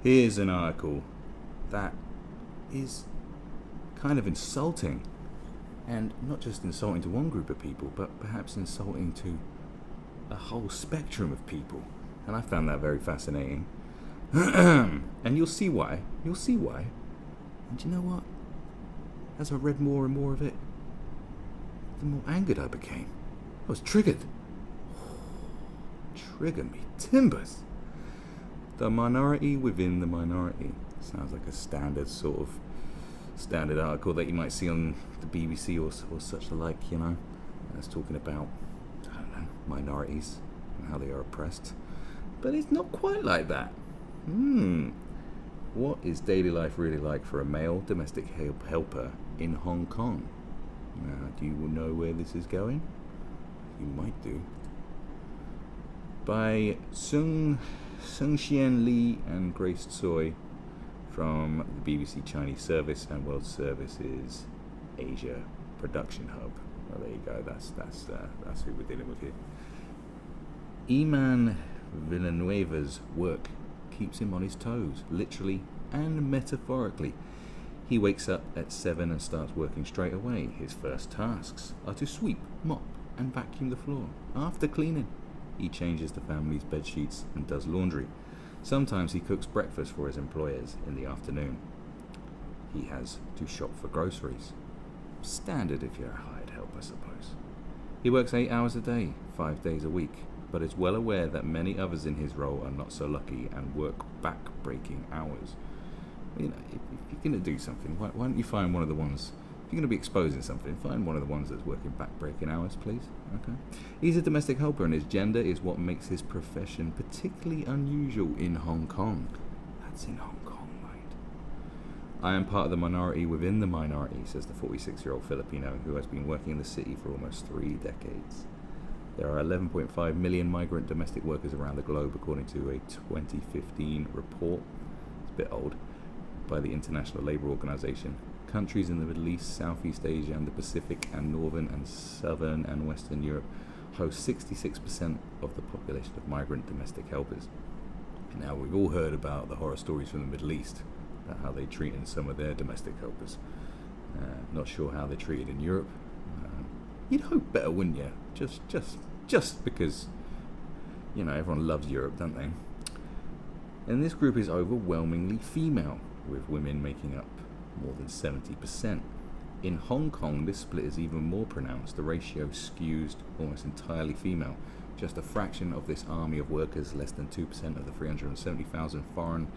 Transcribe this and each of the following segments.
Here's an article that is kind of insulting, and not just insulting to one group of people, but perhaps insulting to a whole spectrum of people. And I found that very fascinating. And you'll see why. You'll see why. And you know what? As I read more and more of it, the more angered I became. I was triggered. Trigger me timbers. The minority within the minority. Sounds like a standard article that you might see on the BBC or such alike, you know. That's talking about, I don't know, minorities and how they are oppressed. But it's not quite like that. What is daily life really like for a male domestic helper in Hong Kong? Do you know where this is going? You might do. By Sung Xian Lee and Grace Tsoi from the BBC Chinese Service and World Services Asia Production Hub. Well, there you go. That's who we're dealing with here. Iman Villanueva's work keeps him on his toes, literally and metaphorically. He wakes up at 7 and starts working straight away. His first tasks are to sweep, mop, and vacuum the floor. After cleaning, he changes the family's bed sheets and does laundry. Sometimes he cooks breakfast for his employers in the afternoon. He has to shop for groceries. Standard if you're a hired help, I suppose. He works 8 hours a day, 5 days a week, but is well aware that many others in his role are not so lucky and work back-breaking hours. You know, if you're going to do something, why don't you find one of the ones, if you're going to be exposing something, find one of the ones that's working back-breaking hours, please. Okay. He's a domestic helper, and his gender is what makes his profession particularly unusual in Hong Kong. That's in Hong Kong, right? I am part of the minority within the minority, says the 46-year-old Filipino who has been working in the city for almost 3 decades. There are 11.5 million migrant domestic workers around the globe, according to a 2015 report. It's a bit old. By the International Labour Organization. Countries in the Middle East, Southeast Asia and the Pacific and Northern and Southern and Western Europe host 66% of the population of migrant domestic helpers. Now, we've all heard about the horror stories from the Middle East, about how they treated some of their domestic helpers. Not sure how they're treated in Europe. You'd hope better, wouldn't you? Just because, you know, everyone loves Europe, don't they? And this group is overwhelmingly female, with women making up more than 70%. In Hong Kong, this split is even more pronounced. The ratio skews almost entirely female. Just a fraction of this army of workers, less than 2% of the 370,000 foreign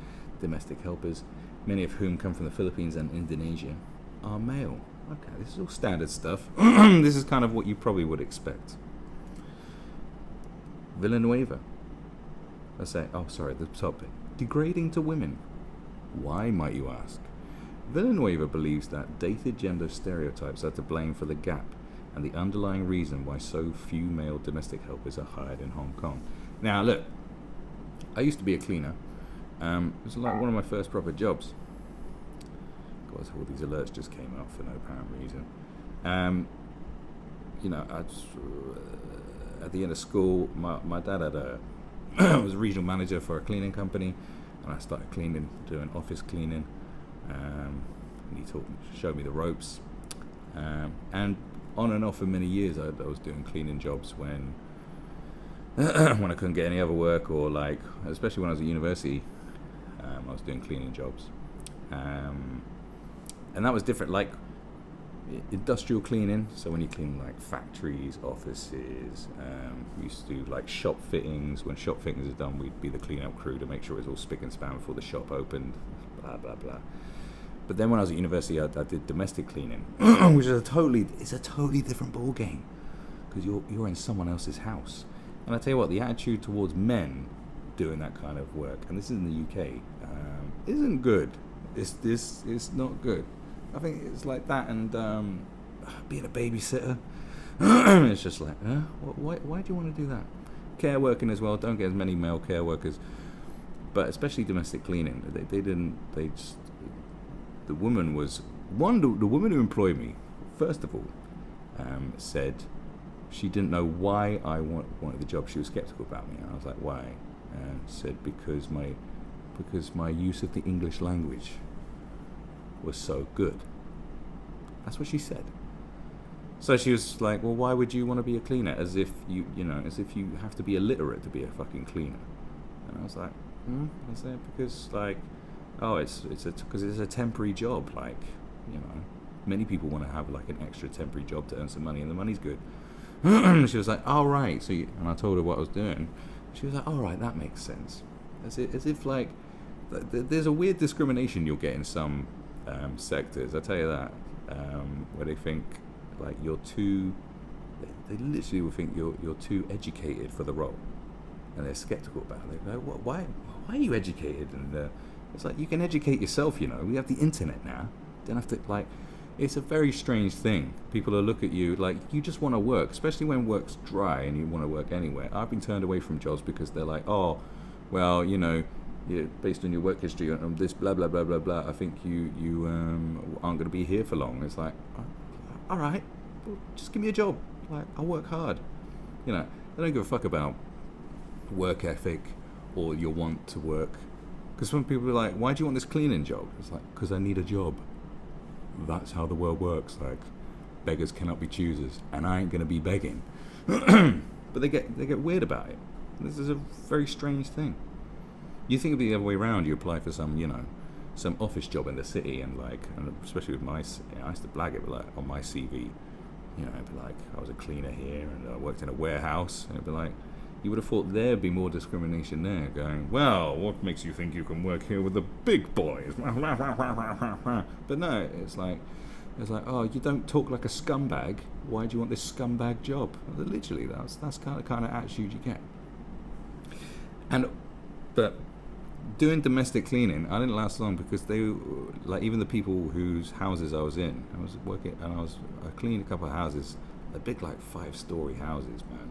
domestic helpers, many of whom come from the Philippines and Indonesia, are male. Okay, this is all standard stuff. This is kind of what you probably would expect. Villanueva. The topic. Degrading to women. Why, might you ask? Villanueva believes that dated gender stereotypes are to blame for the gap and the underlying reason why so few male domestic helpers are hired in Hong Kong. Now, look, I used to be a cleaner. It was like one of my first proper jobs. God, all these alerts just came out for no apparent reason. At the end of school, my dad was a regional manager for a cleaning company, and I started cleaning, doing office cleaning. And he showed me the ropes, and on and off for many years I was doing cleaning jobs when I couldn't get any other work, or like, especially when I was at university, I was doing cleaning jobs, and that was different, like industrial cleaning. So when you clean like factories, offices, we used to do like shop fittings. When shop fittings are done, we'd be the clean up crew to make sure it was all spick and span before the shop opened, blah blah blah. But then when I was at university, I did domestic cleaning, which is a totally different ball game, because you're in someone else's house. And I tell you what, the attitude towards men doing that kind of work, and this is in the UK, isn't good. It's not good. I think it's like that, and being a babysitter, it's just like, why do you want to do that? Care working as well. Don't get as many male care workers, but especially domestic cleaning. The woman who employed me, first of all, said she didn't know why I wanted the job. She was skeptical about me. And I was like, why? And said, because my because my use of the English language was so good. That's what she said. So she was like, well, why would you want to be a cleaner? As if as if you have to be illiterate to be a fucking cleaner. And I was like, I said, because like, oh, because it's a temporary job. Like, many people want to have like an extra temporary job to earn some money, and the money's good. She was like, oh, right. So, and I told her what I was doing. She was like, all right, that makes sense. As if like, there's a weird discrimination you'll get in some sectors. I tell you that, where they think like you're too. They literally will think you're too educated for the role, and they're skeptical about it. They go, why are you educated? And it's like, you can educate yourself. We have the internet now. Don't have to like. It's a very strange thing. People will look at you like you just want to work, especially when work's dry and you want to work anywhere. I've been turned away from jobs because they're like, oh, well, based on your work history and this blah blah blah blah blah, I think you aren't going to be here for long. It's like, all right, well, just give me a job. Like, I'll work hard. They don't give a fuck about work ethic or your want to work. Because when people are like, why do you want this cleaning job? It's like, because I need a job. That's how the world works. Like, beggars cannot be choosers, and I ain't gonna be begging. But they get weird about it. This is a very strange thing. You think it'd be the other way around. You apply for some office job in the city, and especially with I used to blag it, but like on my CV, it'd be like I was a cleaner here, and I worked in a warehouse, and it'd be like, you would have thought there'd be more discrimination there, going, well, what makes you think you can work here with the big boys? But no, it's like, oh, you don't talk like a scumbag. Why do you want this scumbag job? Literally, that's kind of attitude you get. But doing domestic cleaning, I didn't last long because they, like, even the people whose houses I was in, I cleaned a couple of houses, a big, like, 5-story houses, man.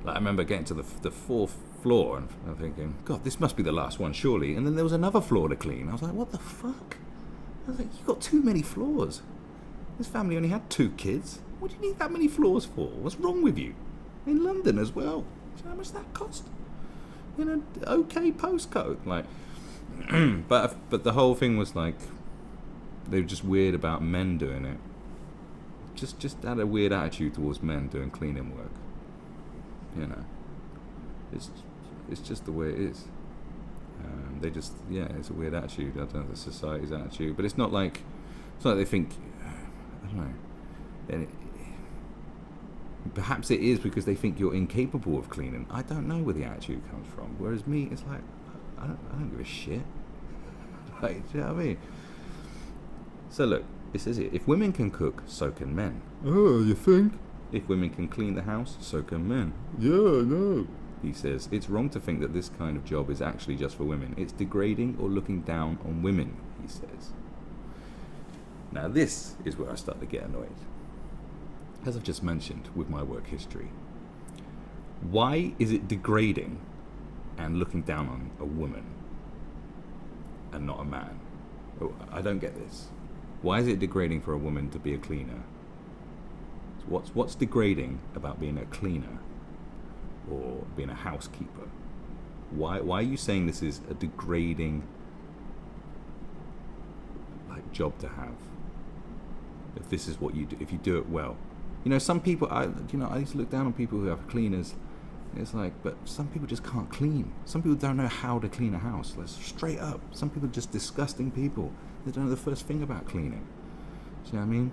Like, I remember getting to the 4th floor and I'm thinking, God, this must be the last one, surely. And then there was another floor to clean. I was like, what the fuck? I was like, you've got too many floors. This family only had 2 kids. What do you need that many floors for? What's wrong with you? In London as well. Do you know how much that cost? In an okay postcode. Like, but the whole thing was like, they were just weird about men doing it. Just had a weird attitude towards men doing cleaning work. It's just the way it is. It's a weird attitude. I don't know, the society's attitude, but it's not like they think, I don't know. And perhaps it is because they think you're incapable of cleaning. I don't know where the attitude comes from. Whereas me, it's like, I don't give a shit. Like, do you know what I mean? So look, it says here, if women can cook, so can men. Oh, you think? If women can clean the house, so can men. Yeah, no. He says, it's wrong to think that this kind of job is actually just for women. It's degrading or looking down on women, he says. Now this is where I start to get annoyed. As I've just mentioned with my work history, why is it degrading and looking down on a woman and not a man? Oh, I don't get this. Why is it degrading for a woman to be a cleaner? What's degrading about being a cleaner or being a housekeeper? Why are you saying this is a degrading job to have? If this is what you do, if you do it well, some people. I used to look down on people who have cleaners. It's like, but some people just can't clean. Some people don't know how to clean a house. Like, straight up, some people are just disgusting people. They don't know the first thing about cleaning. Do you know what I mean?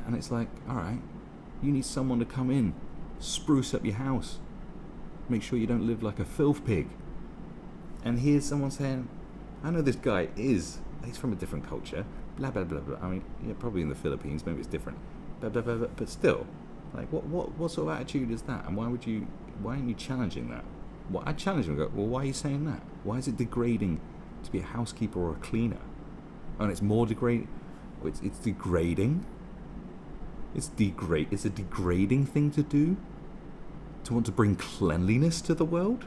And it's like, all right, you need someone to come in, spruce up your house, make sure you don't live like a filth pig. And here's someone saying, I know this guy he's from a different culture, blah, blah, blah, blah. I mean, yeah, probably in the Philippines, maybe it's different. Blah, blah, blah, blah. But still, like, what sort of attitude is that? And why aren't you challenging that? Well, I challenge them and go, well, why are you saying that? Why is it degrading to be a housekeeper or a cleaner? And it's more degrading. It's degrading. It's a degrading thing to do. To want to bring cleanliness to the world.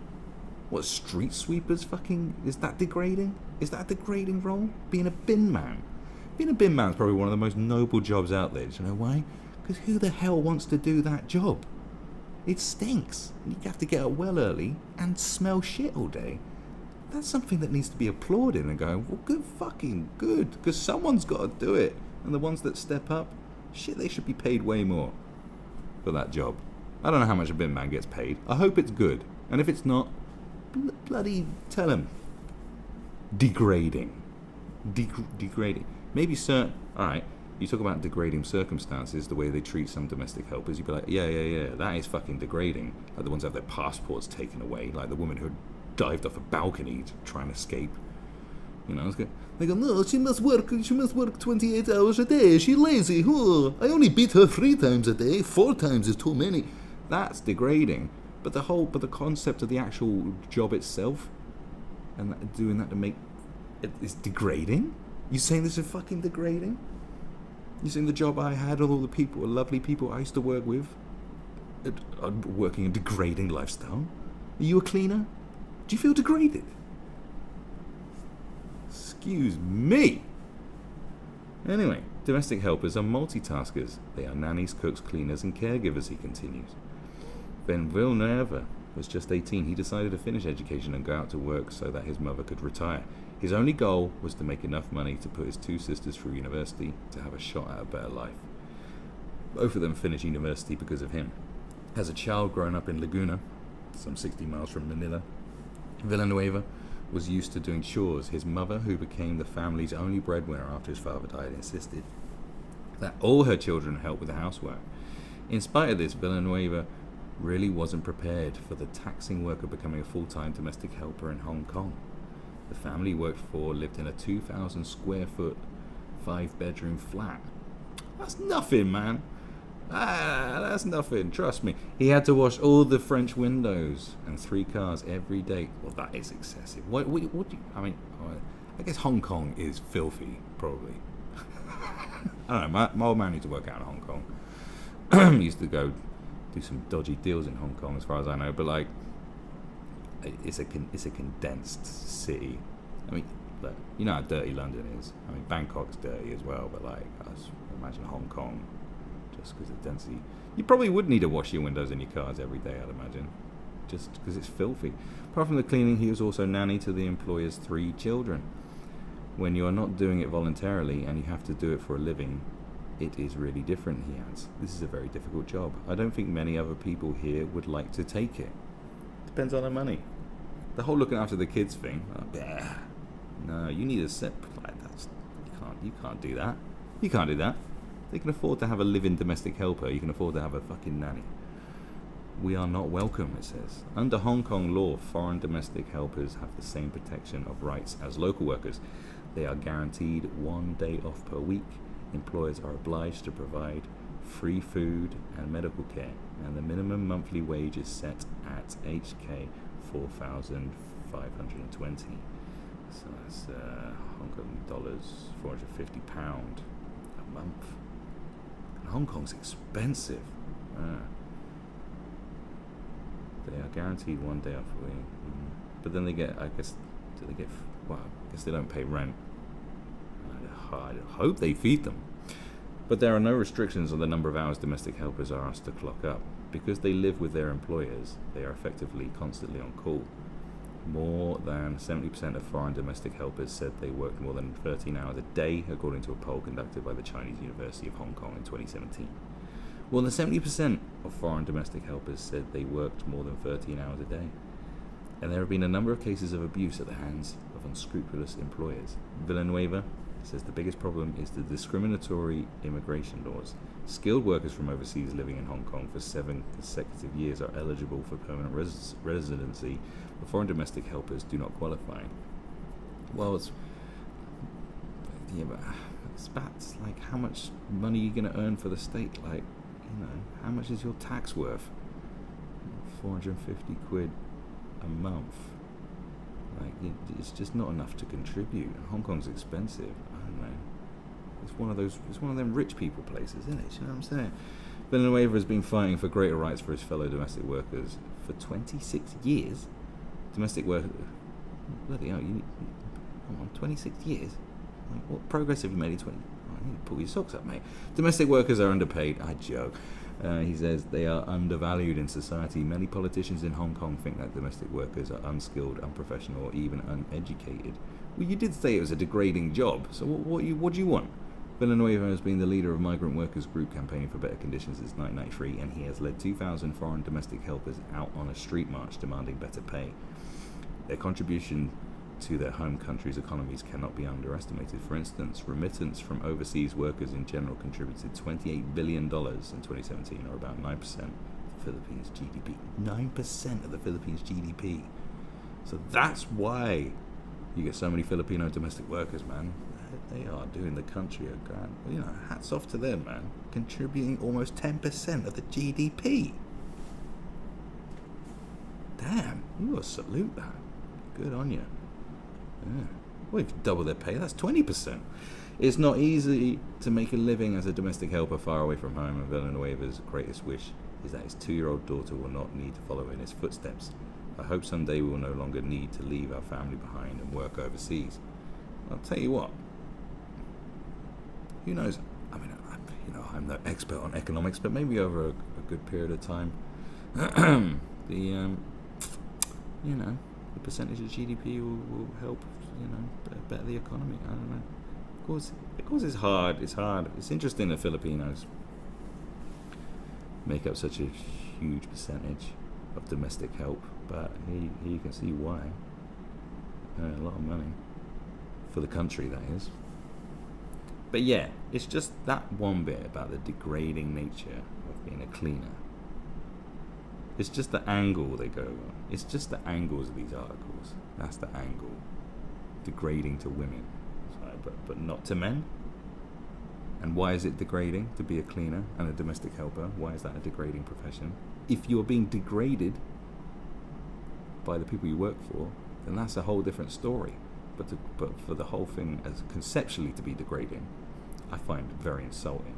What, street sweepers fucking, is that degrading? Is that a degrading role? Being a bin man. Being a bin man is probably one of the most noble jobs out there. Do you know why? Because who the hell wants to do that job? It stinks. You have to get up well early and smell shit all day. that's something that needs to be applauded and going, well, good fucking good, because someone's got to do it. And the ones that step up, shit, they should be paid way more for that job. I don't know how much a bin man gets paid. I hope it's good. And if it's not, bloody tell him. Degrading. Degrading. Maybe alright, you talk about degrading circumstances, the way they treat some domestic helpers, you'd be like, yeah, that is fucking degrading. Like the ones who have their passports taken away, like the woman who dived off a balcony to try and escape. You know, they go, no, she must work 28 hours a day, she's lazy. Oh, I only beat her 3 times a day, 4 times is too many. That's degrading. But the concept of the actual job itself, and doing that to make it's degrading? You saying this is fucking degrading? You saying the job I had, all the people, lovely people I used to work with, working a degrading lifestyle? Are you a cleaner? Do you feel degraded? Excuse me. Anyway, domestic helpers are multitaskers. They are nannies, cooks, cleaners, and caregivers, he continues. When Villeneuve was just 18, he decided to finish education and go out to work so that his mother could retire. His only goal was to make enough money to put his 2 sisters through university to have a shot at a better life. Both of them finished university because of him. As a child growing up in Laguna, some 60 miles from Manila, Villanueva was used to doing chores. His mother, who became the family's only breadwinner after his father died, insisted that all her children help with the housework. In spite of this, Villanueva really wasn't prepared for the taxing work of becoming a full-time domestic helper in Hong Kong. The family he worked for lived in a 2,000 square foot, 5-bedroom flat. That's nothing, man. That's nothing, trust me. He had to wash all the French windows and 3 cars every day. Well, that is excessive. What do you, I guess Hong Kong is filthy, probably. I don't know, my old man used to work out in Hong Kong. He used to go do some dodgy deals in Hong Kong, as far as I know, but like, it's a condensed city. I mean, look, you know how dirty London is. I mean, Bangkok's dirty as well, but like, I just imagine Hong Kong, just because of density. You probably would need to wash your windows and your cars every day, I'd imagine, just because it's filthy. Apart from the cleaning, he was also nanny to the employer's 3 children. When you are not doing it voluntarily and you have to do it for a living, it is really different, he adds. This is a very difficult job. I don't think many other people here would like to take it. Depends on the money. The whole looking after the kids thing, no, you need a set like that. You can't do that. You can't do that. They can afford to have a live-in domestic helper. You can afford to have a fucking nanny. We are not welcome, it says. Under Hong Kong law, foreign domestic helpers have the same protection of rights as local workers. They are guaranteed 1 day off per week. Employers are obliged to provide free food and medical care, and the minimum monthly wage is set at HK 4,520. So that's Hong Kong dollars, £450 a month. And Hong Kong's expensive. They are guaranteed 1 day off a week. But then they get, I guess they don't pay rent. I hope they feed them. But there are no restrictions on the number of hours domestic helpers are asked to clock up. Because they live with their employers, they are effectively constantly on call. More than 70% of foreign domestic helpers said they worked more than 13 hours a day, according to a poll conducted by the Chinese University of Hong Kong in 2017. More than 70% of foreign domestic helpers said they worked more than 13 hours a day. And there have been a number of cases of abuse at the hands of unscrupulous employers. Villanueva says the biggest problem is the discriminatory immigration laws. Skilled workers from overseas living in Hong Kong for 7 consecutive years are eligible for permanent residency, but foreign domestic helpers do not qualify. Well, it's about like how much money you're going to earn for the state. Like, how much is your tax worth? 450 quid a month. Like, it's just not enough to contribute. Hong Kong's expensive. I don't know. It's one of them rich people places, isn't it? You know what I'm saying? Villanueva has been fighting for greater rights for his fellow domestic workers for 26 years. Domestic workers, bloody hell, come on, 26 years? Like, what progress have you made in 20? I need to pull your socks up, mate. Domestic workers are underpaid. I joke. He says they are undervalued in society. Many politicians in Hong Kong think that domestic workers are unskilled, unprofessional, or even uneducated. Well, you did say it was a degrading job, so what do you want? Villanueva has been the leader of migrant workers group campaigning for better conditions since 1993, and he has led 2,000 foreign domestic helpers out on a street march demanding better pay. Their contribution to their home countries' economies cannot be underestimated. For instance, remittance from overseas workers in general contributed $28 billion in 2017, or about 9% of the Philippines' GDP. 9% of the Philippines' GDP. So that's why you get so many Filipino domestic workers, man. They are doing the country a grand, hats off to them, man. Contributing almost 10% of the GDP. Damn, you gotta salute that. Good on you. Yeah. Well, if you double their pay, that's 20%. It's not easy to make a living as a domestic helper far away from home, and Villanueva's greatest wish is that his 2-year-old daughter will not need to follow in his footsteps. I hope someday we will no longer need to leave our family behind and work overseas. I'll tell you what. Who knows? I mean, I'm no expert on economics, but maybe over a good period of time, the percentage of GDP will help, better the economy. I don't know. Of course, it's hard. It's hard. It's interesting that Filipinos make up such a huge percentage of domestic help, but here you can see why. A lot of money for the country, that is. But yeah, it's just that one bit about the degrading nature of being a cleaner. It's just the angle they go on. It's just the angles of these articles. That's the angle. Degrading to women. Sorry, but not to men. And why is it degrading to be a cleaner and a domestic helper? Why is that a degrading profession? If you're being degraded by the people you work for, then that's a whole different story. But for the whole thing as conceptually to be degrading, I find it very insulting.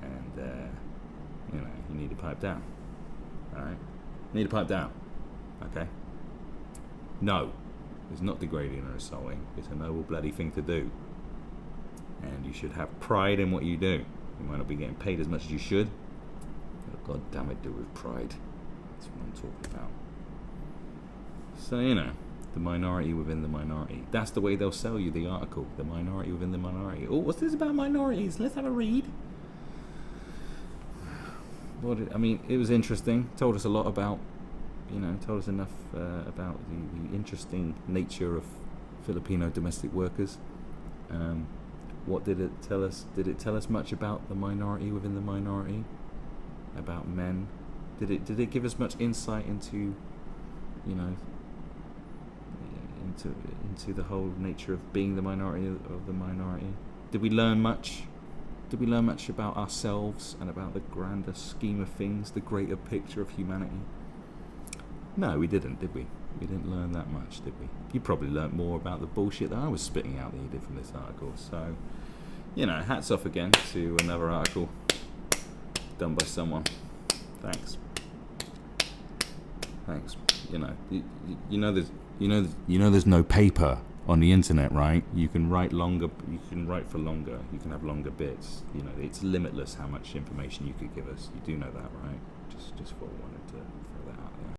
And, you need to pipe down. Alright? You need to pipe down. Okay? No. It's not degrading or insulting. It's a noble bloody thing to do. And you should have pride in what you do. You might not be getting paid as much as you should. But God damn it, do it with pride. That's what I'm talking about. So, the minority within the minority. That's the way they'll sell you the article. The minority within the minority. Oh, what's this about minorities? Let's have a read. It was interesting. Told us a lot about, told us enough about the interesting nature of Filipino domestic workers. What did it tell us? Did it tell us much about the minority within the minority? About men? Did it give us much insight into, into the whole nature of being the minority of the minority? Did we learn much? Did we learn much about ourselves and about the grander scheme of things, the greater picture of humanity? No, we didn't, did we? We didn't learn that much, did we? You probably learnt more about the bullshit that I was spitting out than you did from this article. So, hats off again to another article done by someone. Thanks. There's no paper on the internet, right? You can write longer. You can write for longer. You can have longer bits. It's limitless how much information you could give us. You do know that, right? Just what I wanted to